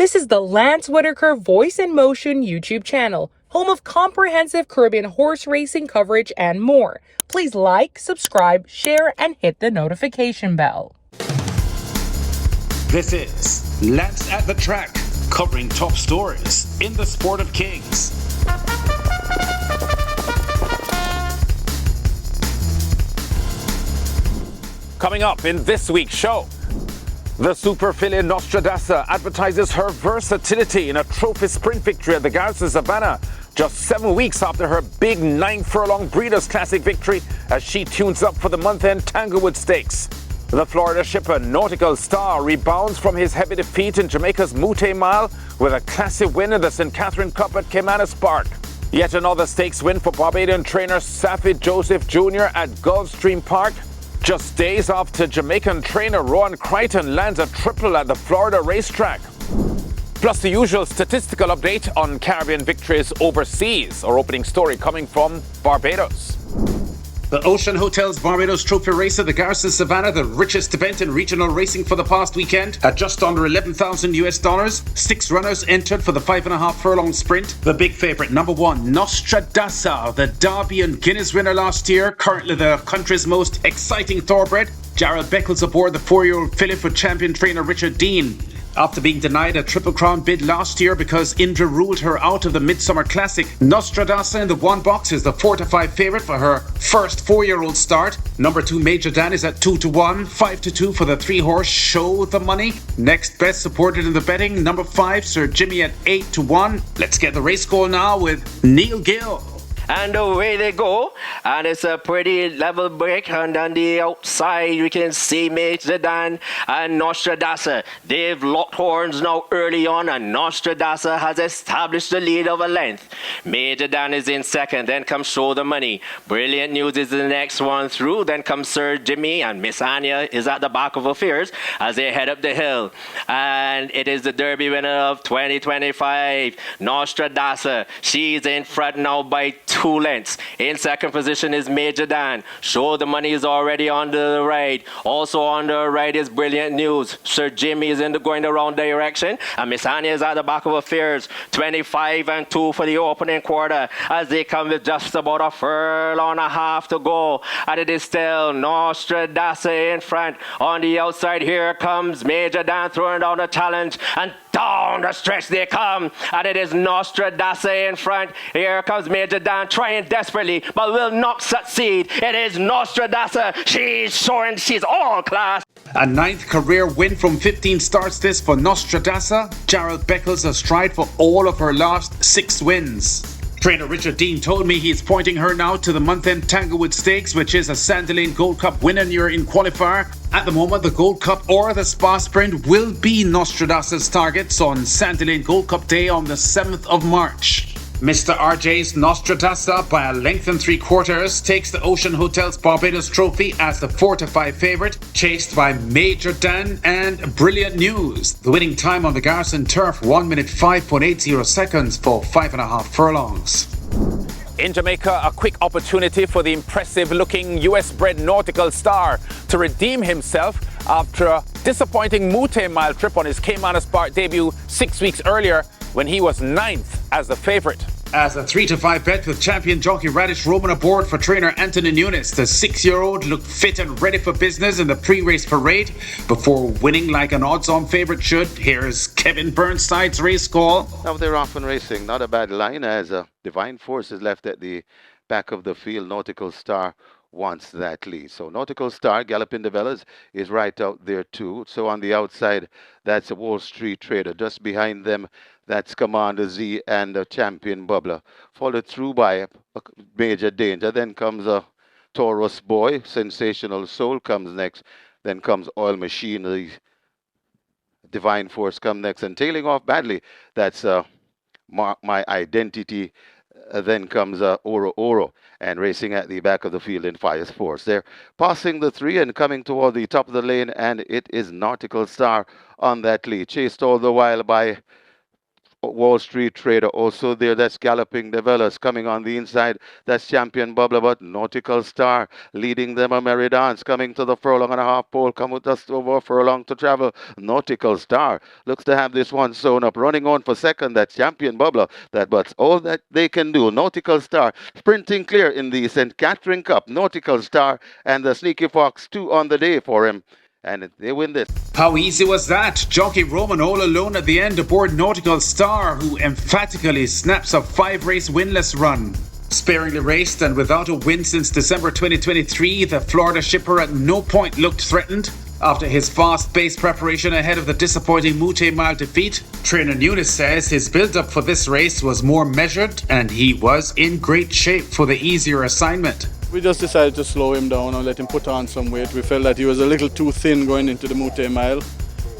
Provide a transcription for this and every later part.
This is the Lance Whitaker Voice in Motion YouTube channel, home of comprehensive Caribbean horse racing coverage and more. Please like, subscribe, share, and hit the notification bell. This is Lance at the Track, covering top stories in the sport of kings. Coming up in this week's show, the super filly Nostradamus advertises her versatility in a trophy sprint victory at the Garrison Savannah, just 7 weeks after her big 9-furlong Breeders' Classic victory as she tunes up for the month-end Tanglewood Stakes. The Florida shipper Nautical Star rebounds from his heavy defeat in Jamaica's Mute Mile with a classy win in the St. Catherine Cup at Caymanas Park. Yet another stakes win for Barbadian trainer Safi Joseph Jr. at Gulfstream Park. Just days after Jamaican trainer Rowan Kryton lands a triple at the Florida racetrack. Plus the usual statistical update on Caribbean victories overseas. Our opening story coming from Barbados. The Ocean Hotel's Barbados Trophy race at the Garrison Savannah, the richest event in regional racing for the past weekend, at just under $11,000. 6 runners entered for the 5.5 furlong sprint. The big favourite, number 1, Nostradamus, the Derby and Guinness winner last year, currently the country's most exciting thoroughbred. Jarrell Beckles aboard the 4-year-old filly for champion trainer Richard Dean. After being denied a Triple Crown bid last year because injury ruled her out of the Midsummer Classic, Nostradamus in the 1 box is the 4-5 favourite for her first 4-year-old start. Number 2 Major Dan is at 2-1, 5-2 for the 3-horse Show the Money. Next best supported in the betting, number 5 Sir Jimmy at 8-1. Let's get the race call now with Neil Gill. And away they go, and it's a pretty level break, and on the outside you can see Major Dan and Nostradamus. They've locked horns now early on, and Nostradamus has established the lead of a length. Major Dan is in second, then comes Show the Money. Brilliant News is the next one through, then comes Sir Jimmy, and Miss Anya is at the back of affairs as they head up the hill. And it is the Derby winner of 2025, Nostradamus. She's in front now by 2 lengths. In second position is Major Dan. Show the Money is already on the right. Also on the right is Brilliant News. Sir Jimmy is going the wrong direction, and Miss Anya is at the back of affairs. 25-2 for the opening quarter as they come with just about a furlong and a half to go. And it is still Nostradamus in front. On the outside, here comes Major Dan throwing down the challenge, and down the stretch they come, and it is Nostradamus in front. Here comes Major Dan trying desperately, but will not succeed. It is Nostradamus. She's showing she's all class. A 9th career win from 15 starts this for Nostradamus. Jarrell Beckles astride for all of her last 6 wins. Trainer Richard Dean told me he's pointing her now to the month-end Tanglewood Stakes, which is a Sandy Lane Gold Cup winner in qualifier. At the moment, the Gold Cup or the Spa Sprint will be Nostradamus' targets on Sandy Lane Gold Cup Day on the 7th of March. Mr. RJ's Nostradamus by a length and 3/4 takes the Ocean Hotel's Barbados Trophy as the 4-5 favourite, chased by Major Dan and Brilliant News. The winning time on the Garrison turf, 1 minute 5.80 seconds for 5.5 furlongs. In Jamaica, a quick opportunity for the impressive-looking US-bred Nautical Star to redeem himself after a disappointing Mute Mile trip on his Caymanas Park debut 6 weeks earlier when he was 9th as the favourite. As a 3-5 bet with champion jockey Raddesh Roman aboard for trainer Anthony Nunes, the 6-year-old looked fit and ready for business in the pre-race parade before winning like an odds-on favourite should. Here's Kevin Burnside's race call. Now they're off and racing. Not a bad line as Divine Force is left at the back of the field. Nautical Star wants that lead. So Nautical Star, Galloping the Bellas, is right out there too. So on the outside, that's a Wall Street Trader. Just behind them, that's Commander Z and Champion Bubbler. Followed through by Major Danger. Then comes a Taurus Boy. Sensational Soul comes next. Then comes Oil Machinery. Divine Force come next. And tailing off badly, that's My Identity. Then comes Oro Oro, and racing at the back of the field in Fire Force. They're passing the 3 and coming toward the top of the lane, and it is Nautical Star on that lead, chased all the while by Wall Street Trader also there. That's Galloping Developers. Coming on the inside, that's Champion Bubbler, but Nautical Star leading them a merry dance. Coming to the furlong and a half pole, come with us over a furlong to travel. Nautical Star looks to have this one sewn up. Running on for second, that's Champion Bubbler. But all that they can do. Nautical Star sprinting clear in the St. Catherine Cup. Nautical Star and the Sneaky Fox 2 on the day for him. And they win this. How easy was that? Jockey Roman all alone at the end aboard Nautical Star, who emphatically snaps a 5-race winless run. Sparingly raced and without a win since December 2023, the Florida shipper at no point looked threatened. After his fast-paced preparation ahead of the disappointing Mute Mile defeat, trainer Nunes says his build-up for this race was more measured and he was in great shape for the easier assignment. We just decided to slow him down and let him put on some weight. We felt that he was a little too thin going into the Mute Mile.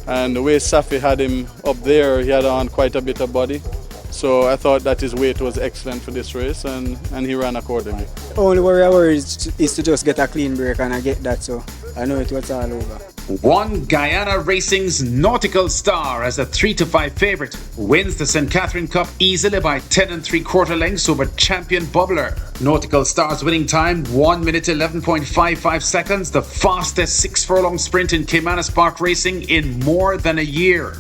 And the way Safi had him up there, he had on quite a bit of body. So I thought that his weight was excellent for this race and he ran accordingly. Only worry I worry is to just get a clean break, and I get that, so I know it was all over. One Guyana Racing's Nautical Star as a 3-5 favourite wins the St. Catherine Cup easily by 10 3/4 lengths over Champion Bubbler. Nautical Star's winning time 1 minute 11.55 seconds, the fastest 6-furlong sprint in Caymanas Park Racing in more than a year.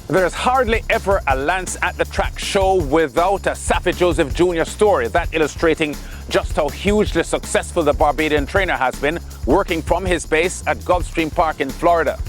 There's hardly ever a Lance at the Track show without a Safi Joseph Jr. story, that illustrating just how hugely successful the Barbadian trainer has been, working from his base at Gulfstream Park in Florida.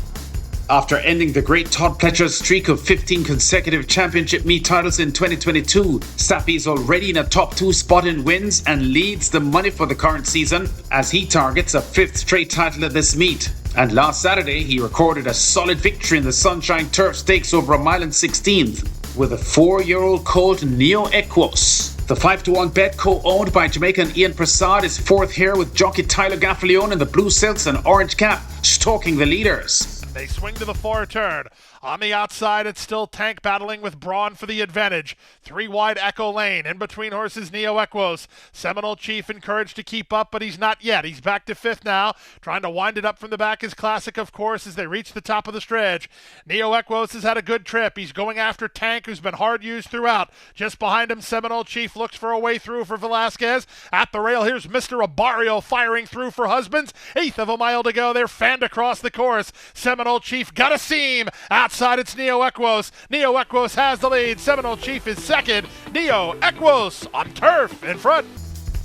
After ending the great Todd Pletcher's streak of 15 consecutive championship meet titles in 2022, Safi is already in a top 2 spot in wins and leads the money for the current season as he targets a 5th straight title at this meet. And last Saturday, he recorded a solid victory in the Sunshine Turf Stakes over a mile and 16th with a 4-year-old colt Neo Equos. The 5-1 bet, co-owned by Jamaican Ian Prasad, is 4th here with jockey Tyler Gaffalione in the blue silks and orange cap, stalking the leaders. They swing to the fore turn. On the outside, it's still Tank battling with Braun for the advantage. 3 wide Echo Lane. In between horses, Neo Equos. Seminole Chief encouraged to keep up, but he's not yet. He's back to 5th now. Trying to wind it up from the back is Classic, of course, as they reach the top of the stretch. Neo Equos has had a good trip. He's going after Tank, who's been hard used throughout. Just behind him, Seminole Chief looks for a way through for Velasquez. At the rail, here's Mr. Abario firing through for Husbands. 1/8 of a mile to go. They're fanned across the course. Seminole Chief got a seam. Outside, it's Neo Equos. Neo Equos has the lead. Seminole Chief is second. Neo Equos on turf in front.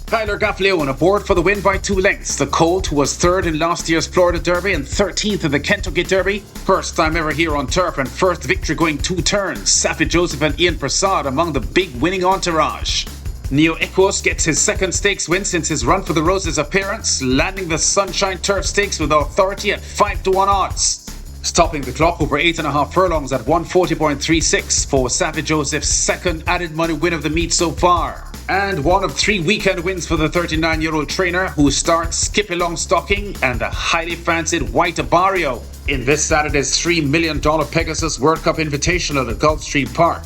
Tyler Gaffalione aboard for the win by 2 lengths. The colt, who was 3rd in last year's Florida Derby and 13th in the Kentucky Derby. First time ever here on turf and first victory going 2 turns. Safi Joseph and Ian Prasad among the big winning entourage. Neo Equos gets his 2nd stakes win since his Run for the Roses appearance, landing the Sunshine Turf Stakes with authority at 5-1 odds. Stopping the clock over 8.5 furlongs at 140.36 for Safi Joseph's 2nd added money win of the meet so far. And one of 3 weekend wins for the 39-year-old trainer, who starts Skippy Longstocking and the highly fancied White Abario in this Saturday's $3 million Pegasus World Cup Invitational at Gulfstream Park.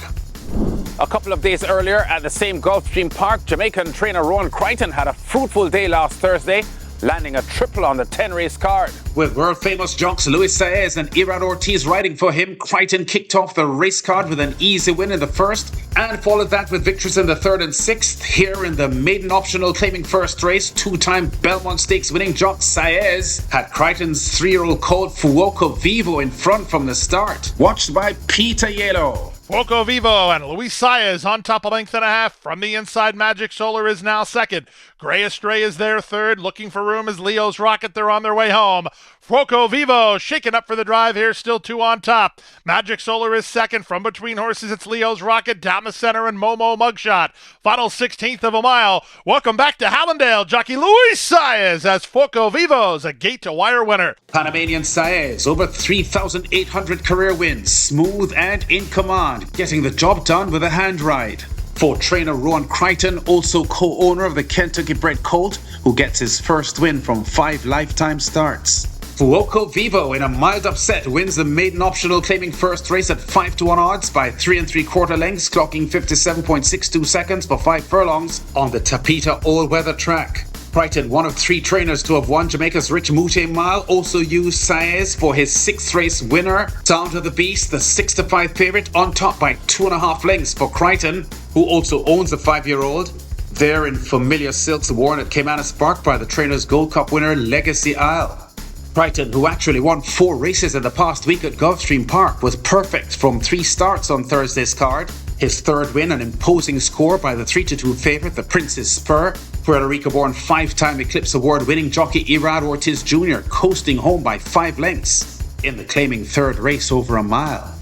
A couple of days earlier at the same Gulfstream Park, Jamaican trainer Rowan Kryton had a fruitful day last Thursday, landing a triple on the 10-race card. With world-famous jocks Luis Saez and Irad Ortiz riding for him, Kryton kicked off the race card with an easy win in the first and followed that with victories in the 3rd and 6th. Here in the maiden optional claiming first race, 2-time Belmont Stakes winning jock Saez had Kryton's 3-year-old colt Fuoco Vivo in front from the start, watched by Peter Yellow. Fuoco Vivo and Luis Saez on top, a length and a half. From the inside, Magic Solar is now second. Gray Astray is there third. Looking for room is Leo's Rocket. They're on their way home. Fuoco Vivo shaking up for the drive here, still 2 on top. Magic Solar is second. From between horses, it's Leo's Rocket, down the center, and Momo Mugshot. Final 16th of a mile. Welcome back to Hallandale. Jockey Luis Saez as Fuoco Vivo's a gate-to-wire winner. Panamanian Saez, over 3,800 career wins, smooth and in command, getting the job done with a hand ride. For trainer Rowan Kryton, also co-owner of the Kentucky-bred colt, who gets his first win from 5 lifetime starts. Fuoco Vivo, in a mild upset, wins the maiden optional claiming first race at 5-1 odds by 3 3/4 lengths, clocking 57.62 seconds for 5 furlongs on the Tapita all-weather track. Kryton, one of 3 trainers to have won Jamaica's Rich Mute Mile, also used Saez for his 6th race winner. Sound of the Beast, the 6-5 favourite, on top by 2.5 lengths for Kryton, who also owns a 5-year-old. There in familiar silks worn at Caymanas Park by the trainer's Gold Cup winner Legacy Isle. Kryton, who actually won 4 races in the past week at Gulfstream Park, was perfect from 3 starts on Thursday's card. His 3rd win, an imposing score by the 3-2 favourite, the Princess Spur. Puerto Rico-born 5-time Eclipse Award-winning jockey Irad Ortiz Jr. coasting home by 5 lengths in the claiming 3rd race over a mile.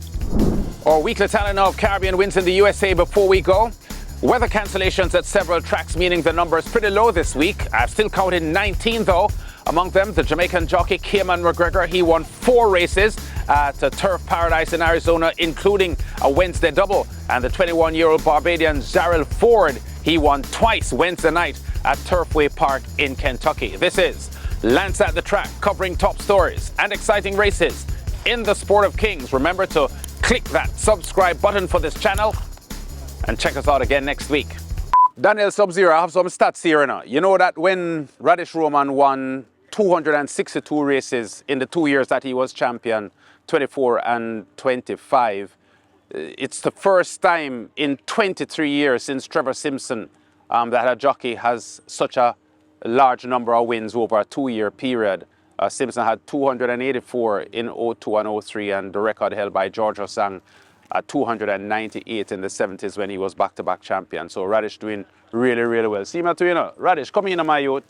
Our weekly tally now of Caribbean wins in the USA before we go. Weather cancellations at several tracks, meaning the number is pretty low this week. I've still counted 19 though. Among them, the Jamaican jockey Cayman McGregor. He won 4 races at Turf Paradise in Arizona, including a Wednesday double. And the 21-year-old Barbadian Zarel Ford, he won twice Wednesday night at Turfway Park in Kentucky. This is Lance at the Track, covering top stories and exciting races in the sport of kings. Remember to click that subscribe button for this channel and check us out again next week. Daniel Sub-Zero, I have some stats here now. You know that when Raddesh Roman won 262 races in the 2 years that he was champion, 24 and 25, it's the first time in 23 years since Trevor Simpson that a jockey has such a large number of wins over a 2-year period. Simpson had 284 in 02 and 03, and the record held by George Osang at 298 in the 70s when he was back-to-back champion. So Raddesh doing really, really well. See me too, you know, Raddesh, come in my youth.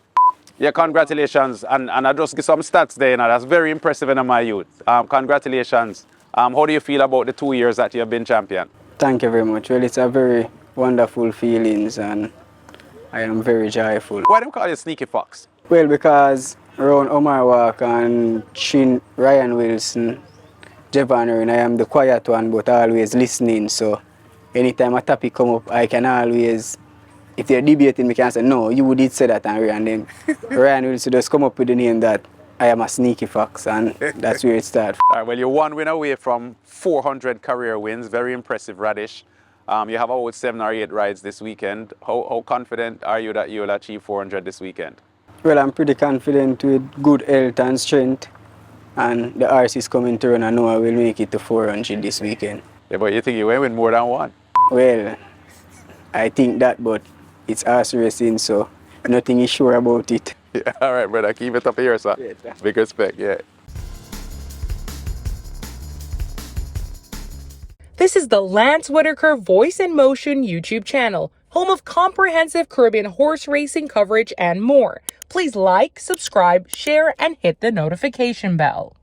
Yeah, congratulations. And I just give some stats there, you know, that's very impressive in my youth. Congratulations. How do you feel about the 2 years that you have been champion? Thank you very much. Well, it's a very wonderful feelings and I am very joyful. Why do you call you Sneaky Fox? Well, because around Omar Walk and Chin, Ryan Wilson, Jevan Erin, I am the quiet one but always listening. So anytime a topic come up, I can always, if they're debating, we can say, no, you did say that, and then Ryan Wilson just come up with the name that I am a sneaky fox, and that's where it starts. All right, well, you're 1 win away from 400 career wins. Very impressive, Raddesh. You have about 7 or 8 rides this weekend. How confident are you that you'll achieve 400 this weekend? Well, I'm pretty confident with good health and strength, and the horse is coming through, and I know I will make it to 400 this weekend. Yeah, but you think you will win more than 1? Well, I think that, but it's horse racing, so nothing is sure about it. Yeah, all right, brother. Keep it up here, sir. Yeah. Big respect, yeah. This is the Lance Whitaker Voice in Motion YouTube channel, home of comprehensive Caribbean horse racing coverage and more. Please like, subscribe, share, and hit the notification bell.